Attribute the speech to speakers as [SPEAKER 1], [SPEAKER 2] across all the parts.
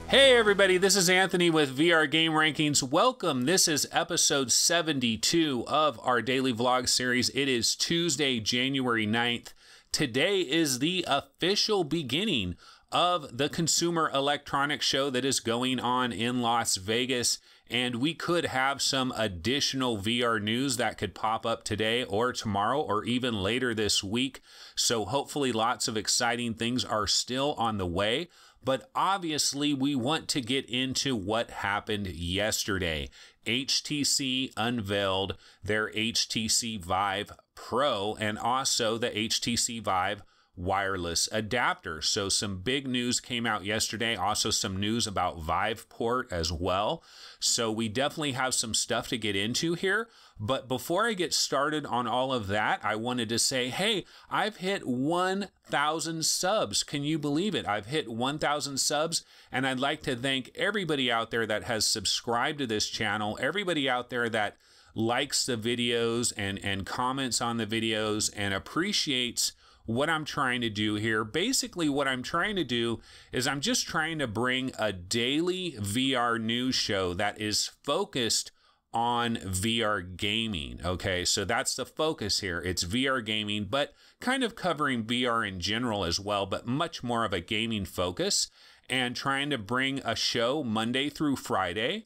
[SPEAKER 1] Hey everybody, this is Anthony with VR Game Rankings. Welcome. This is episode 72 of our daily vlog series. It is Tuesday, January 9th. Today is the official beginning of the Consumer Electronics Show that is going on in Las Vegas, and we could have some additional VR news that could pop up today or tomorrow or even later this week. So hopefully lots of exciting things are still on the way. But obviously, we want to get into what happened yesterday. HTC unveiled their HTC Vive Pro and also the HTC Vive wireless adapter. So some big news came out yesterday. Also some news about Viveport as well. So we definitely have some stuff to get into here. But before I get started on all of that, I wanted to say, hey, I've hit 1,000 subs. Can you believe it? I've hit 1,000 subs, and I'd like to thank everybody out there that has subscribed to this channel, everybody out there that likes the videos and comments on the videos and appreciates what I'm trying to do here. Basically, what I'm trying to do is I'm just trying to bring a daily VR news show that is focused on VR gaming. Okay, so that's the focus here. It's VR gaming, but kind of covering VR in general as well, but much more of a gaming focus, and trying to bring a show Monday through Friday.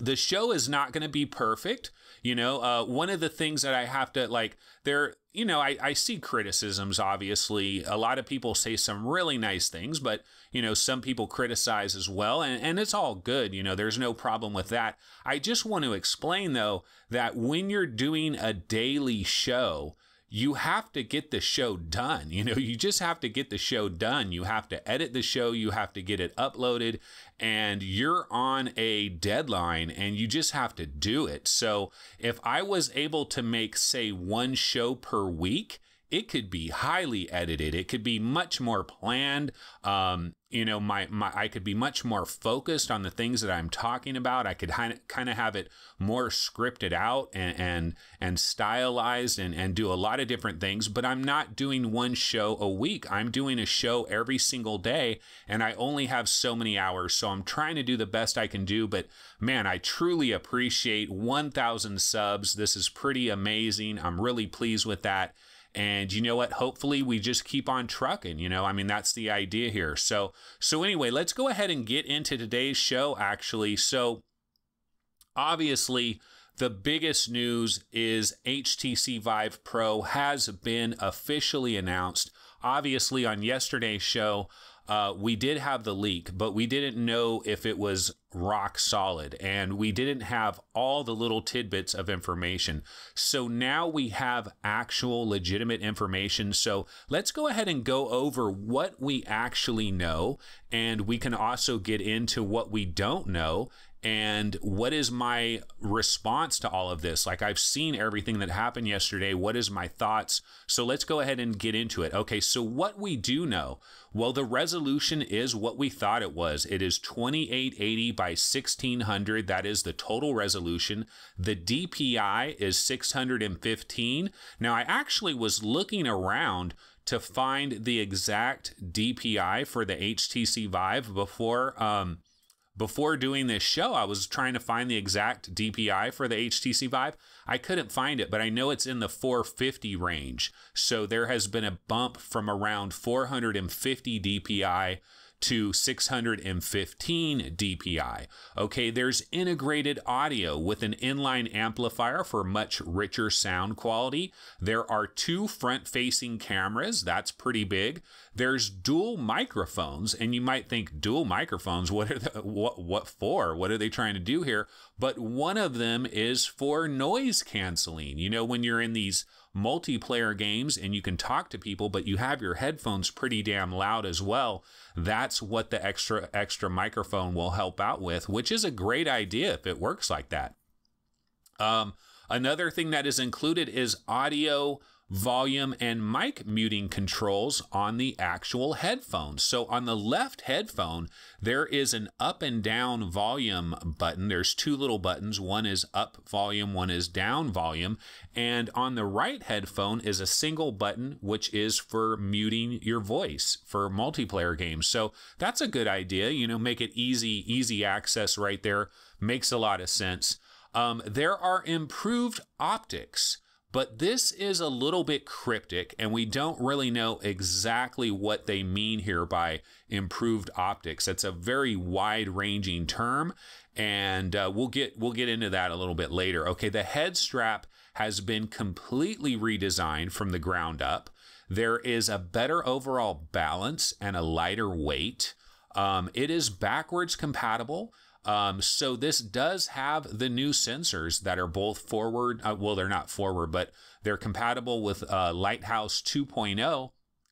[SPEAKER 1] The show is not going to be perfect. You know, one of the things that I have to I see criticisms, obviously. A lot of people say some really nice things, but, you know, some people criticize as well, and it's all good. You know, there's no problem with that. I just want to explain, though, that when you're doing a daily show, you have to get the show done. You know, you just have to get the show done. You have to edit the show. You have to get it uploaded, and you're on a deadline, and you just have to do it. So if I was able to make, say, one show per week, it could be highly edited. It could be much more planned. You know, I could be much more focused on the things that I'm talking about. I could kind of have it more scripted out and stylized and do a lot of different things. But I'm not doing one show a week. I'm doing a show every single day, and I only have so many hours. So I'm trying to do the best I can do. But man, I truly appreciate 1,000 subs. This is pretty amazing. I'm really pleased with that. And you know what? Hopefully we just keep on trucking, you know, I mean, that's the idea here. So anyway, let's go ahead and get into today's show, actually. So obviously the biggest news is HTC Vive Pro has been officially announced. Obviously on yesterday's show, we did have the leak, but we didn't know if it was rock solid, and we didn't have all the little tidbits of information. So now we have actual legitimate information. So let's go ahead and go over what we actually know, and we can also get into what we don't know. And what is my response to all of this? Like, I've seen everything that happened yesterday. What is my thoughts? So let's go ahead and get into it. Okay, so what we do know, well, the resolution is what we thought it was. It is 2880 by 1600. That is the total resolution. The DPI is 615. Now, I actually was looking around to find the exact DPI for the HTC Vive before doing this show. I was trying to find the exact DPI for the HTC Vive. I couldn't find it, but I know it's in the 450 range. So there has been a bump from around 450 DPI to 615 DPI. Okay, there's integrated audio with an inline amplifier for much richer sound quality. There are 2 front-facing cameras. That's pretty big. There's dual microphones, and you might think, dual microphones, what for? What are they trying to do here? But one of them is for noise canceling. You know, when you're in these multiplayer games and you can talk to people, but you have your headphones pretty damn loud as well, that's what the extra microphone will help out with, which is a great idea if it works like that. Another thing that is included is audio volume and mic muting controls on the actual headphones. So on the left headphone, there is an up and down volume button. There's two little buttons. One is up volume, one is down volume. And on the right headphone is a single button, which is for muting your voice for multiplayer games. So that's a good idea. You know, make it easy access right there. Makes a lot of sense. There are improved optics, but this is a little bit cryptic, and we don't really know exactly what they mean here by improved optics. It's a very wide-ranging term, and we'll get into that a little bit later. Okay, the head strap has been completely redesigned from the ground up. There is a better overall balance and a lighter weight. It is backwards compatible. So this does have the new sensors that are both forward. Well, they're not forward, but they're compatible with Lighthouse 2.0,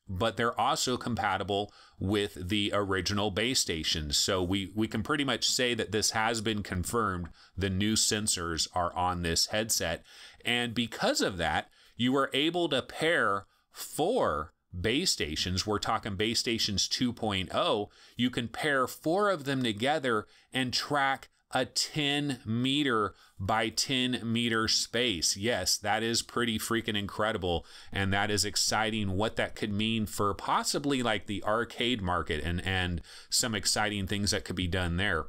[SPEAKER 1] but they're also compatible with the original base stations. So we can pretty much say that this has been confirmed. The new sensors are on this headset. And because of that, you are able to pair 4 base stations. We're talking base stations 2.0. You can pair 4 of them together and track a 10 meter by 10 meter space. Yes, that is pretty freaking incredible. And that is exciting what that could mean for possibly like the arcade market and some exciting things that could be done there.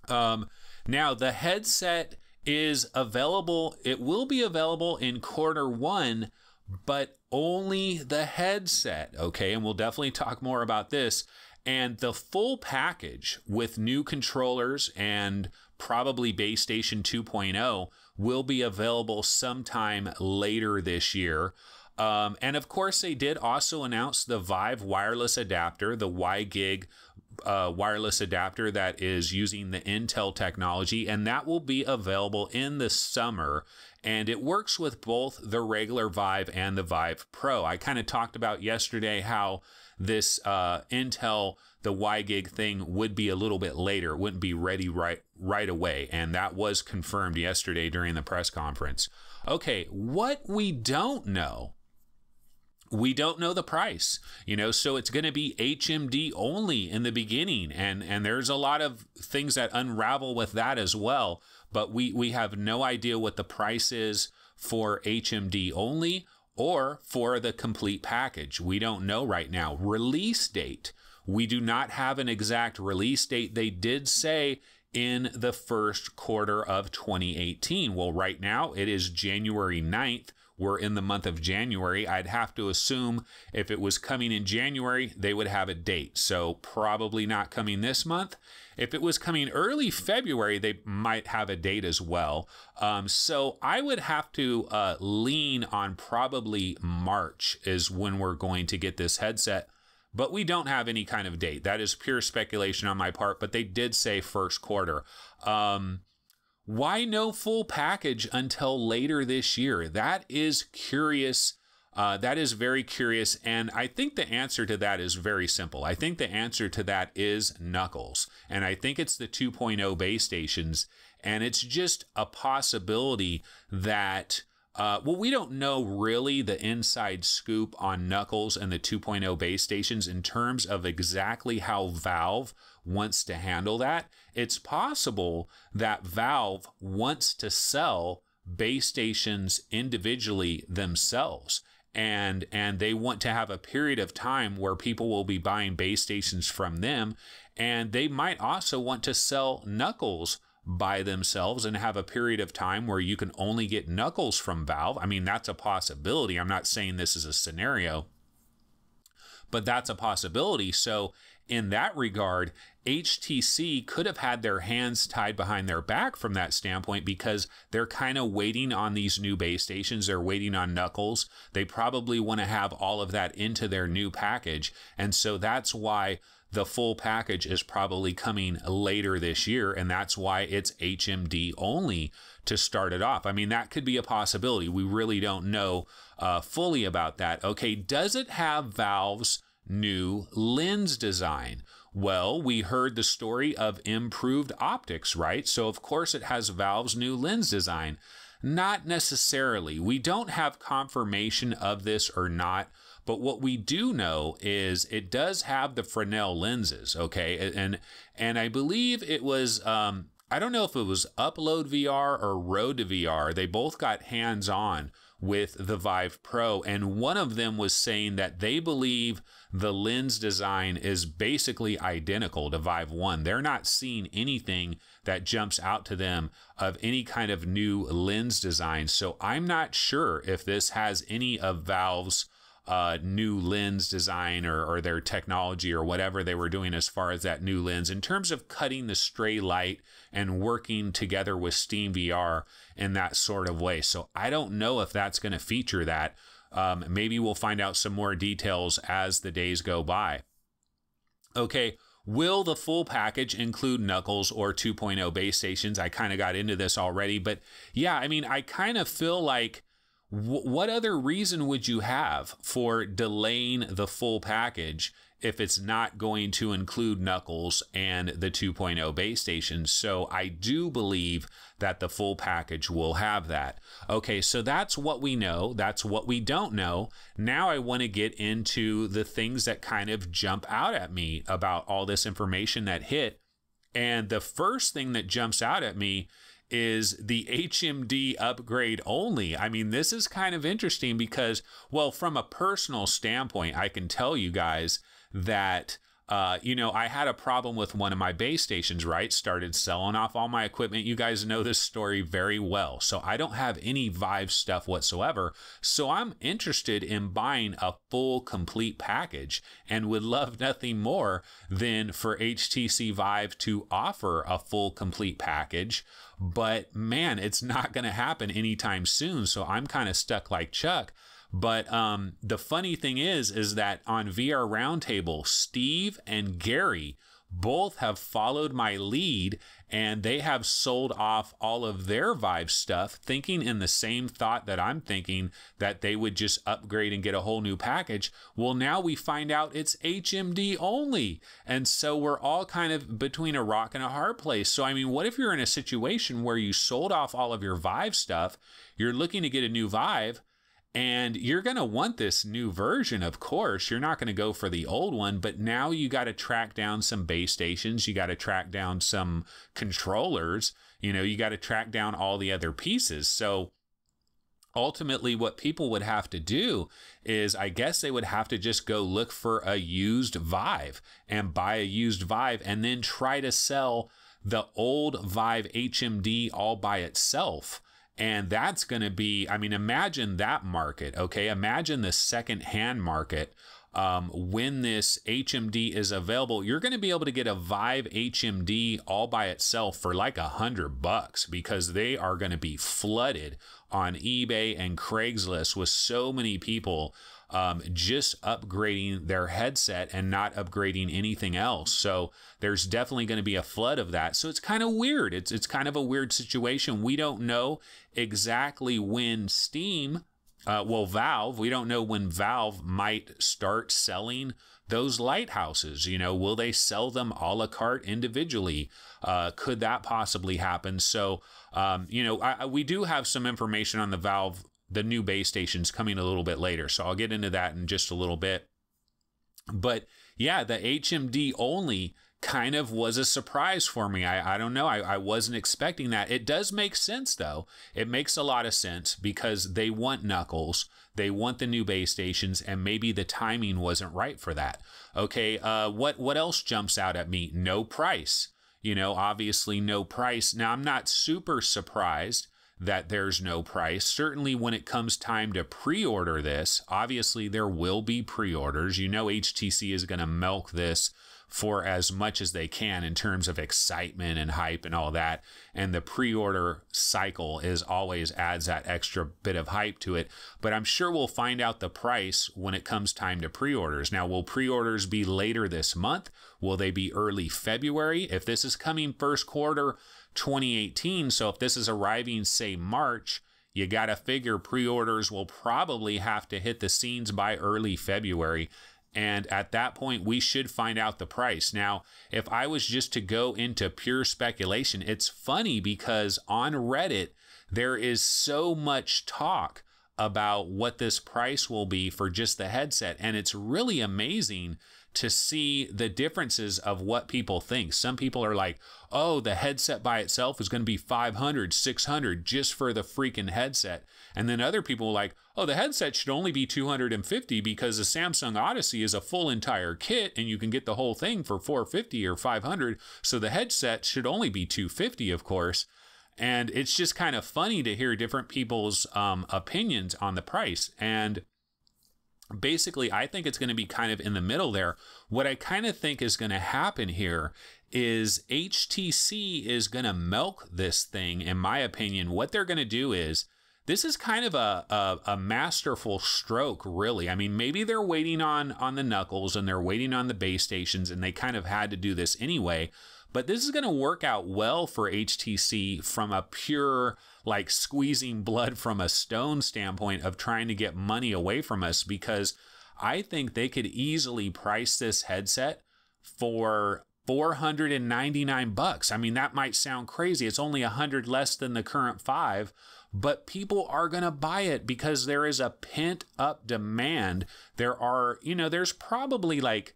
[SPEAKER 1] Now the headset is available. It will be available in Q1, but only the headset, okay? And we'll definitely talk more about this. And the full package with new controllers and probably base station 2.0 will be available sometime later this year. And of course, they did also announce the Vive wireless adapter, the WiGig wireless adapter that is using the Intel technology, and that will be available in the summer. And it works with both the regular Vive and the Vive Pro. I kind of talked about yesterday how this Intel, the WiGig thing would be a little bit later. It wouldn't be ready right away. And that was confirmed yesterday during the press conference. Okay, what we don't know the price, you know, so it's going to be HMD only in the beginning. And there's a lot of things that unravel with that as well. But we have no idea what the price is for HMD only or for the complete package. We don't know right now. Release date. We do not have an exact release date. They did say in the first quarter of 2018. Well, right now it is January 9th. We're in the month of January. I'd have to assume if it was coming in January, they would have a date. So probably not coming this month. If it was coming early February, they might have a date as well. So I would have to lean on probably March is when we're going to get this headset. But we don't have any kind of date. That is pure speculation on my part, but they did say first quarter. Why no full package until later this year? That is curious. That is very curious. And I think the answer to that is very simple. I think the answer to that is Knuckles. And I think it's the 2.0 base stations. And it's just a possibility that, well, we don't know really the inside scoop on Knuckles and the 2.0 base stations in terms of exactly how Valve wants to handle that. It's possible that Valve wants to sell base stations individually themselves. And they want to have a period of time where people will be buying base stations from them. And they might also want to sell Knuckles by themselves and have a period of time where you can only get Knuckles from Valve. I mean, that's a possibility. I'm not saying this is a scenario, but that's a possibility. So in that regard, HTC could have had their hands tied behind their back from that standpoint because they're kind of waiting on these new base stations. They're waiting on Knuckles. They probably want to have all of that into their new package. And so that's why the full package is probably coming later this year. And that's why it's HMD only to start it off. I mean, that could be a possibility. We really don't know fully about that. Okay, does it have Valve's new lens design? Well, we heard the story of improved optics, right? So of course it has Valve's new lens design. Not necessarily. We don't have confirmation of this or not, but what we do know is it does have the Fresnel lenses, okay? And I believe it was, I don't know if it was Upload VR or Road to VR. They both got hands-on with the Vive Pro, and one of them was saying that they believe the lens design is basically identical to Vive 1. They're not seeing anything that jumps out to them of any kind of new lens design. So I'm not sure if this has any of Valve's new lens design or their technology or whatever they were doing as far as that new lens in terms of cutting the stray light and working together with Steam VR in that sort of way. So I don't know if that's going to feature that. Maybe we'll find out some more details as the days go by. Okay, will the full package include Knuckles or 2.0 base stations? I kind of got into this already, but yeah, I mean, I kind of feel like what other reason would you have for delaying the full package if it's not going to include Knuckles and the 2.0 base stations? So I do believe that the full package will have that. Okay, so that's what we know. That's what we don't know. Now I want to get into the things that kind of jump out at me about all this information that hit. And the first thing that jumps out at me is the HMD upgrade only. I mean, this is kind of interesting because, well, from a personal standpoint, I can tell you guys that, you know, I had a problem with one of my base stations, right? Started selling off all my equipment. You guys know this story very well. So I don't have any Vive stuff whatsoever. So I'm interested in buying a full complete package and would love nothing more than for HTC Vive to offer a full complete package. But man, it's not going to happen anytime soon. So I'm kind of stuck like Chuck. But the funny thing is that on VR Roundtable, Steve and Gary both have followed my lead, and they have sold off all of their Vive stuff, thinking in the same thought that I'm thinking, that they would just upgrade and get a whole new package. Well, now we find out it's HMD only. And so we're all kind of between a rock and a hard place. So, I mean, what if you're in a situation where you sold off all of your Vive stuff, you're looking to get a new Vive, and you're going to want this new version, of course. You're not going to go for the old one, but now you got to track down some base stations. You got to track down some controllers. You know, you got to track down all the other pieces. So ultimately, what people would have to do is, I guess they would have to just go look for a used Vive and buy a used Vive and then try to sell the old Vive HMD all by itself. And that's going to be, I mean, imagine that market, okay? Imagine the second-hand market. When this HMD is available, you're going to be able to get a Vive HMD all by itself for like $100 because they are going to be flooded on eBay and Craigslist with so many people just upgrading their headset and not upgrading anything else. So there's definitely going to be a flood of that. So it's kind of weird. It's kind of a weird situation. We don't know exactly when Steam, Valve, we don't know when Valve might start selling those lighthouses. You know, will they sell them a la carte individually? Could that possibly happen? So, you know, we do have some information on the Valve, the new base stations coming a little bit later. So I'll get into that in just a little bit. But yeah, the HMD only kind of was a surprise for me. I don't know. I wasn't expecting that. It does make sense, though. It makes a lot of sense because they want Knuckles. They want the new base stations, and maybe the timing wasn't right for that. Okay, what else jumps out at me? No price. You know, obviously no price. Now, I'm not super surprised that there's no price. Certainly when it comes time to pre-order this, obviously there will be pre-orders. You know, HTC is going to milk this for as much as they can in terms of excitement and hype and all that. And the pre-order cycle is always adds that extra bit of hype to it. But I'm sure we'll find out the price when it comes time to pre-orders. Now, will pre-orders be later this month? Will they be early February? If this is coming first quarter 2018, so if this is arriving, say, March, you got to figure pre-orders will probably have to hit the scenes by early February. And at that point, we should find out the price. Now, if I was just to go into pure speculation, it's funny because on Reddit, there is so much talk about what this price will be for just the headset. And it's really amazing to see the differences of what people think. Some people are like, oh, the headset by itself is going to be $500, $600 just for the freaking headset. And then other people are like, oh, the headset should only be $250 because the Samsung Odyssey is a full entire kit and you can get the whole thing for $450 or $500. So the headset should only be $250, of course. And it's just kind of funny to hear different people's opinions on the price. And basically, I think it's going to be kind of in the middle there. What I kind of think is going to happen here is HTC is going to milk this thing. In my opinion, what they're going to do is, this is kind of a masterful stroke, really. I mean, maybe they're waiting on the Knuckles and they're waiting on the base stations and they kind of had to do this anyway. But this is going to work out well for HTC from a pure, like, squeezing blood from a stone standpoint of trying to get money away from us, because I think they could easily price this headset for $499. I mean, that might sound crazy. It's only $100 less than the current Vive, but people are going to buy it because there is a pent up demand. There are, there's probably like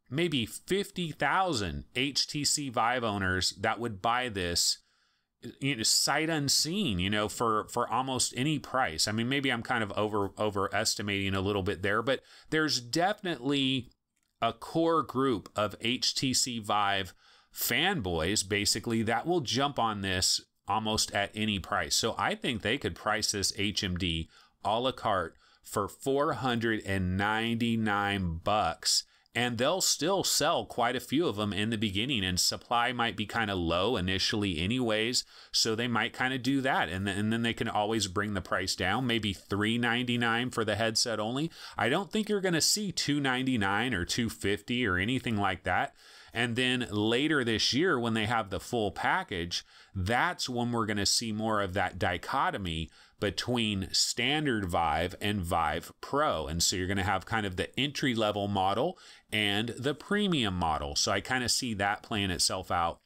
[SPEAKER 1] maybe 50,000 HTC Vive owners that would buy this, sight unseen, for almost any price. I mean, maybe I'm kind of overestimating a little bit there, but there's definitely a core group of HTC Vive fanboys, basically, that will jump on this almost at any price. So I think they could price this HMD a la carte for $499. And they'll still sell quite a few of them in the beginning, and supply might be kind of low initially anyways, so they might kind of do that, and then they can always bring the price down, maybe $399 for the headset only. I don't think you're going to see $299 or $250 or anything like that. And then later this year, when they have the full package, that's when we're going to see more of that dichotomy between standard Vive and Vive Pro. And so you're going to have kind of the entry-level model and the premium model. So I kind of see that playing itself out.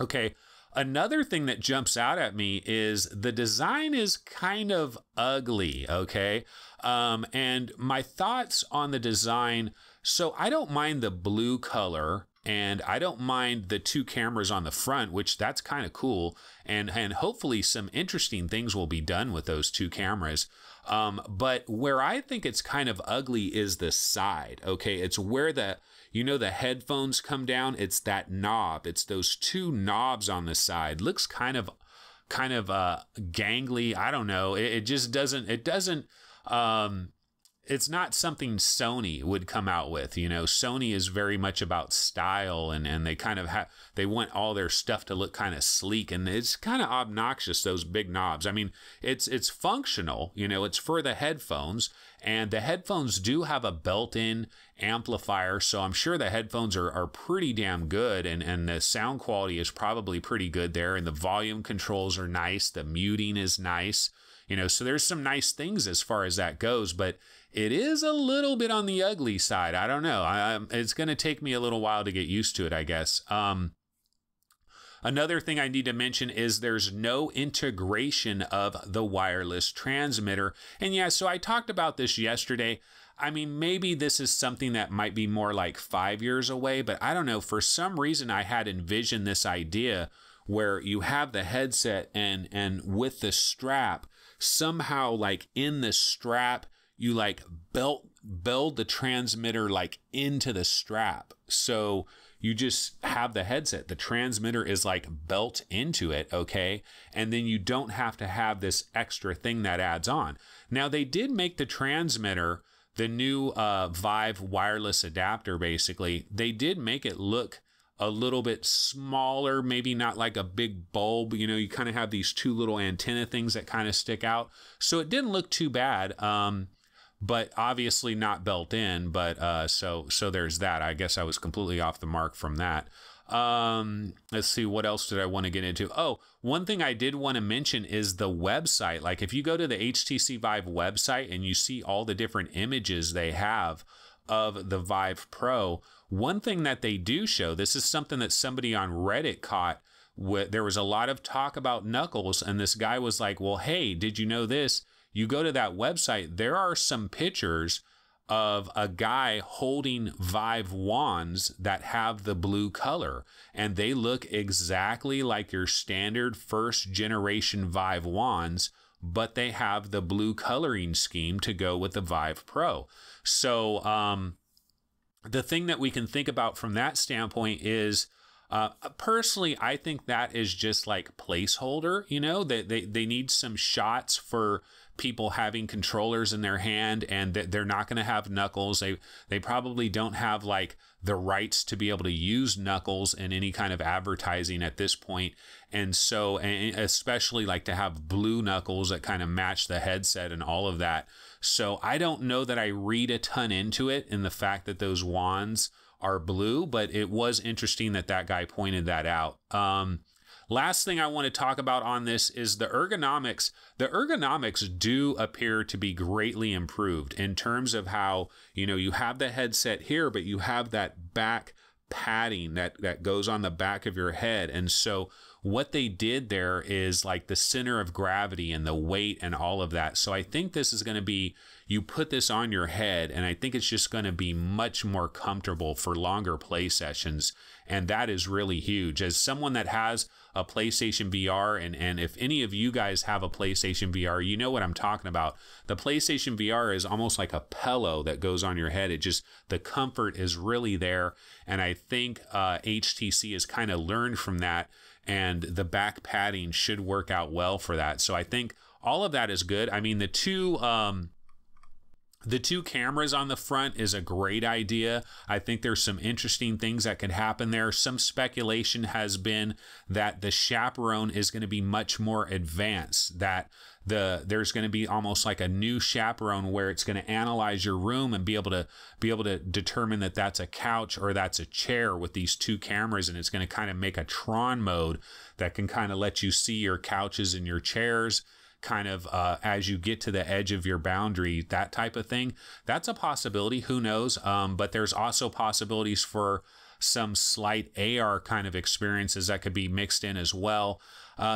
[SPEAKER 1] Okay, another thing that jumps out at me is the design is kind of ugly, okay? And my thoughts on the design, so I don't mind the blue color, and I don't mind the two cameras on the front, which that's kind of cool. And hopefully some interesting things will be done with those two cameras. But where I think it's kind of ugly is the side. Okay, it's where the headphones come down. It's that knob. It's those two knobs on the side. Looks kind of gangly. I don't know. It just doesn't. It's not something Sony would come out with. Sony is very much about style, and they kind of they want all their stuff to look kind of sleek, and it's kind of obnoxious, those big knobs. I mean, it's functional, it's for the headphones, and the headphones do have a built-in amplifier, so I'm sure the headphones are pretty damn good, and the sound quality is probably pretty good there, and the volume controls are nice, the muting is nice. So there's some nice things as far as that goes, but it is a little bit on the ugly side. I don't know. It's going to take me a little while to get used to it, I guess. Another thing I need to mention is there's no integration of the wireless transmitter. And yeah, so I talked about this yesterday. I mean, maybe this is something that might be more like 5 years away, but I don't know. For some reason, I had envisioned this idea where you have the headset and with the strap, somehow like in the strap, you like build the transmitter like into the strap. So you just have the headset. The transmitter is like built into it, okay? And then you don't have to have this extra thing that adds on. Now, they did make the transmitter, the new Vive wireless adapter, basically, they did make it look a little bit smaller, maybe not like a big bulb. You kind of have these two little antenna things that kind of stick out. So it didn't look too bad, but obviously not built in. But so there's that. I guess I was completely off the mark from that. Let's see, what else did I want to get into? Oh, one thing I did want to mention is the website. Like if you go to the HTC Vive website and you see all the different images they have of the Vive Pro. One thing that they do show, this is something that somebody on Reddit caught, there was a lot of talk about knuckles, and this guy was like, well, hey, did you know this? You go to that website, there are some pictures of a guy holding Vive wands that have the blue color, and they look exactly like your standard first generation Vive wands, but they have the blue coloring scheme to go with the Vive Pro. So the thing that we can think about from that standpoint is, personally, I think that is just like placeholder. You know, they need some shots for people having controllers in their hand, and they're not going to have knuckles. They probably don't have like the rights to be able to use knuckles in any kind of advertising at this point. And so, and especially like to have blue knuckles that kind of match the headset and all of that. So I don't know that I read a ton into it in the fact that those wands are blue, but it was interesting that that guy pointed that out. Last thing I want to talk about on this is the ergonomics. The ergonomics do appear to be greatly improved in terms of how, you know, you have the headset here, but you have that back padding that goes on the back of your head. And so what they did there is like the center of gravity and the weight and all of that. So I think this is going to be, you put this on your head, and I think it's just going to be much more comfortable for longer play sessions. And that is really huge. As someone that has a PlayStation VR, and if any of you guys have a PlayStation VR, you know what I'm talking about. The PlayStation VR is almost like a pillow that goes on your head. It just, the comfort is really there. And I think HTC has kind of learned from that, and the back padding should work out well for that. So I think all of that is good. I mean, the two cameras on the front is a great idea. I think there's some interesting things that could happen there. Some speculation has been that the chaperone is going to be much more advanced, that there's going to be almost like a new chaperone where it's going to analyze your room and be able to determine that that's a couch or that's a chair with these two cameras, and it's going to kind of make a Tron mode that can kind of let you see your couches and your chairs kind of as you get to the edge of your boundary, that type of thing. That's a possibility. Who knows? But there's also possibilities for some slight AR kind of experiences that could be mixed in as well.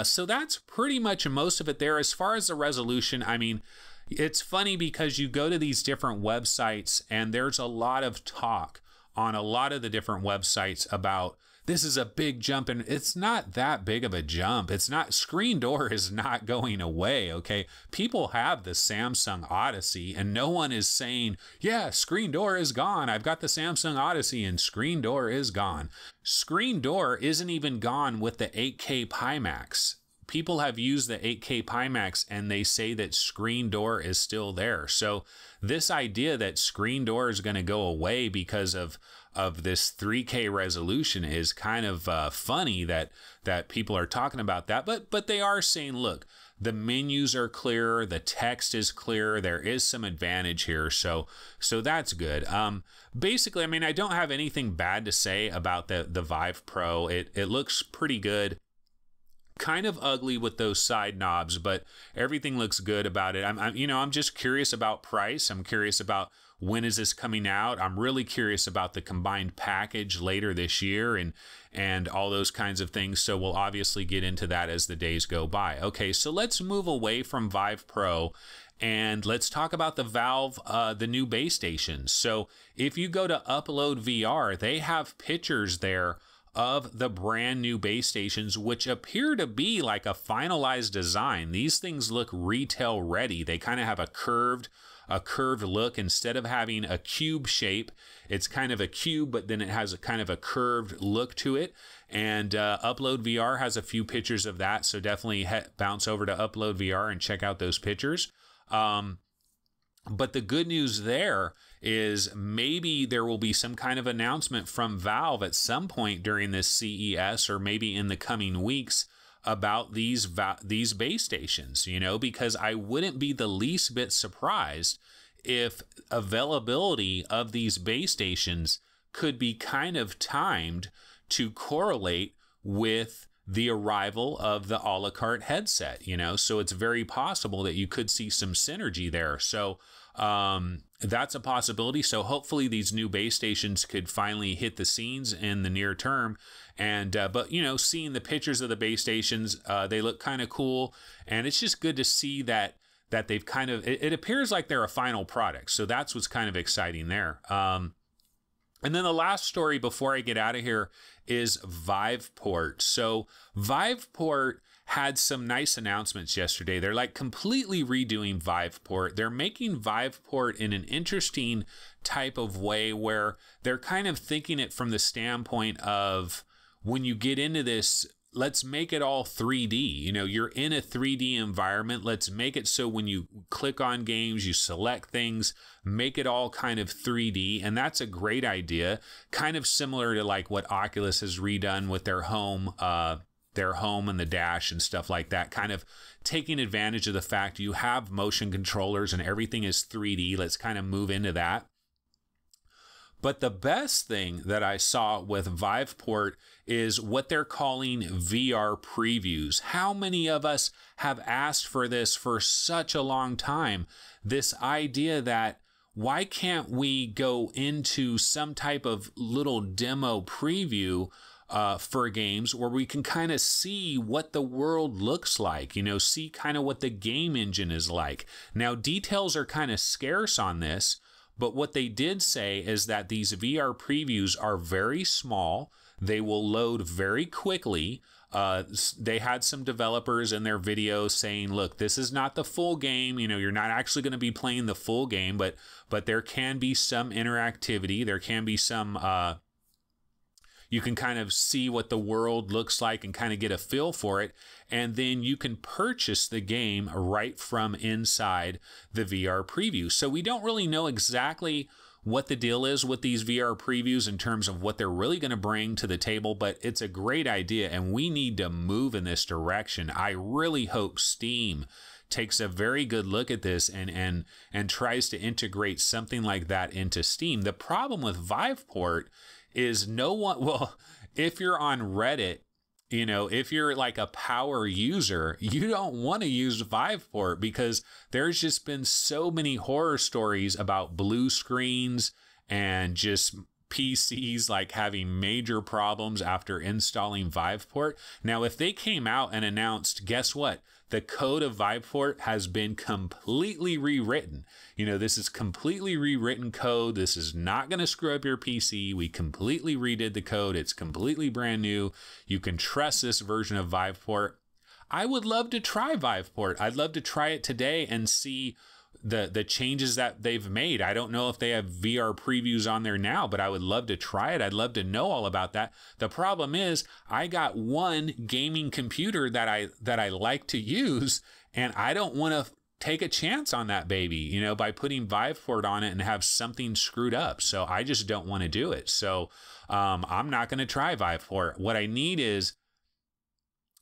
[SPEAKER 1] So that's pretty much most of it there. As far as the resolution, I mean, it's funny because you go to these different websites and there's a lot of talk on a lot of the different websites about this is a big jump, and it's not that big of a jump. It's not, screen door is not going away, okay? People have the Samsung Odyssey, and no one is saying, yeah, screen door is gone. I've got the Samsung Odyssey, and screen door is gone. Screen door isn't even gone with the 8K Pimax. People have used the 8K Pimax, and they say that screen door is still there. So this idea that screen door is going to go away because of this 3K resolution is kind of funny that people are talking about that. But they are saying, look, the menus are clearer, the text is clearer, there is some advantage here. So that's good. Basically, I mean, I don't have anything bad to say about the Vive Pro. It looks pretty good. Kind of ugly with those side knobs, but everything looks good about it. I'm just curious about price. I'm curious about when is this coming out. I'm really curious about the combined package later this year and all those kinds of things. So we'll obviously get into that as the days go by. Okay, so let's move away from Vive Pro and let's talk about the Valve, the new base stations. So if you go to Upload VR, they have pictures there of the brand new base stations, which appear to be like a finalized design. These things look retail ready. They kind of have a curved look. Instead of having a cube shape, it's kind of a cube, but then it has a kind of a curved look to it. And Upload VR has a few pictures of that, so definitely bounce over to Upload VR and check out those pictures. But the good news there is maybe there will be some kind of announcement from Valve at some point during this CES or maybe in the coming weeks about these base stations, you know, because I wouldn't be the least bit surprised if availability of these base stations could be kind of timed to correlate with the arrival of the a la carte headset, you know, so it's very possible that you could see some synergy there. So that's a possibility. So hopefully these new base stations could finally hit the scenes in the near term. And but you know, seeing the pictures of the base stations, they look kind of cool, and it's just good to see that they've kind of, it appears like they're a final product. So that's what's kind of exciting there. And then the last story before I get out of here is Viveport. So Viveport had some nice announcements yesterday. They're like completely redoing Viveport. They're making Viveport in an interesting type of way where they're kind of thinking it from the standpoint of, when you get into this, let's make it all 3D. You know, you're in a 3D environment. Let's make it so when you click on games, you select things, make it all kind of 3D. And that's a great idea. Kind of similar to like what Oculus has redone with their home and the dash and stuff like that, kind of taking advantage of the fact you have motion controllers and everything is 3D. Let's kind of move into that. But the best thing that I saw with Viveport is what they're calling VR previews. How many of us have asked for this for such a long time? This idea that, why can't we go into some type of little demo preview for games where we can kind of see what the world looks like, you know, see kind of what the game engine is like. Now, details are kind of scarce on this, but what they did say is that these VR previews are very small. They will load very quickly. They had some developers in their videos saying, look, this is not the full game. You know, you're not actually going to be playing the full game, but there can be some interactivity. There can be some, you can kind of see what the world looks like and kind of get a feel for it. And then you can purchase the game right from inside the VR preview. So we don't really know exactly what the deal is with these VR previews in terms of what they're really going to bring to the table, but it's a great idea and we need to move in this direction. I really hope Steam takes a very good look at this and tries to integrate something like that into Steam. The problem with Viveport is no one, well, if you're on Reddit, you know, if you're like a power user, you don't want to use Viveport because there's just been so many horror stories about blue screens and just PCs like having major problems after installing Viveport. Now, if they came out and announced, guess what? The code of Viveport has been completely rewritten. You know, this is completely rewritten code. This is not going to screw up your PC. We completely redid the code. It's completely brand new. You can trust this version of Viveport. I would love to try Viveport. I'd love to try it today and see the changes that they've made. I don't know if they have VR previews on there now, but I would love to try it. I'd love to know all about that. The problem is I got one gaming computer that I like to use, and I don't want to take a chance on that baby, you know, by putting Viveport on it and have something screwed up. So I just don't want to do it. So I'm not going to try Viveport. What I need is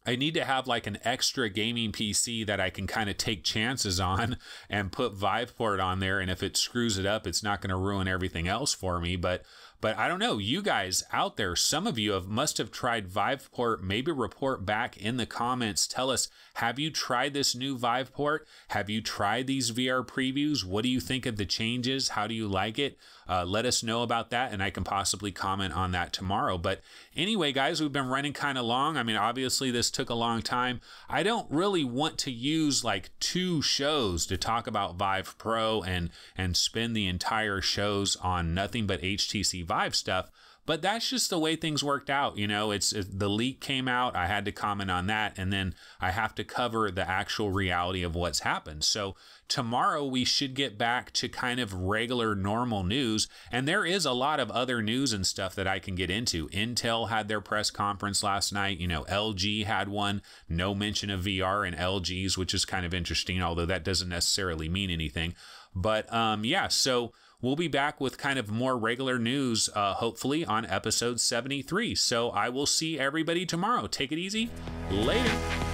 [SPEAKER 1] I need to have like an extra gaming PC that I can kind of take chances on and put Viveport on there. And if it screws it up, it's not going to ruin everything else for me. But I don't know, you guys out there, some of you must have tried Viveport. Maybe report back in the comments. Tell us, have you tried this new Viveport? Have you tried these VR previews? What do you think of the changes? How do you like it? Let us know about that, and I can possibly comment on that tomorrow. But anyway, guys, we've been running kind of long. I mean, obviously this took a long time. I don't really want to use like 2 shows to talk about Vive Pro and spend the entire shows on nothing but HTC Vive stuff. But that's just the way things worked out. You know, the leak came out. I had to comment on that. And then I have to cover the actual reality of what's happened. So tomorrow we should get back to kind of regular normal news. And there is a lot of other news and stuff that I can get into. Intel had their press conference last night. You know, LG had one. No mention of VR in LG's, which is kind of interesting, although that doesn't necessarily mean anything. But yeah, so we'll be back with kind of more regular news, hopefully on episode 73. So I will see everybody tomorrow. Take it easy. Later.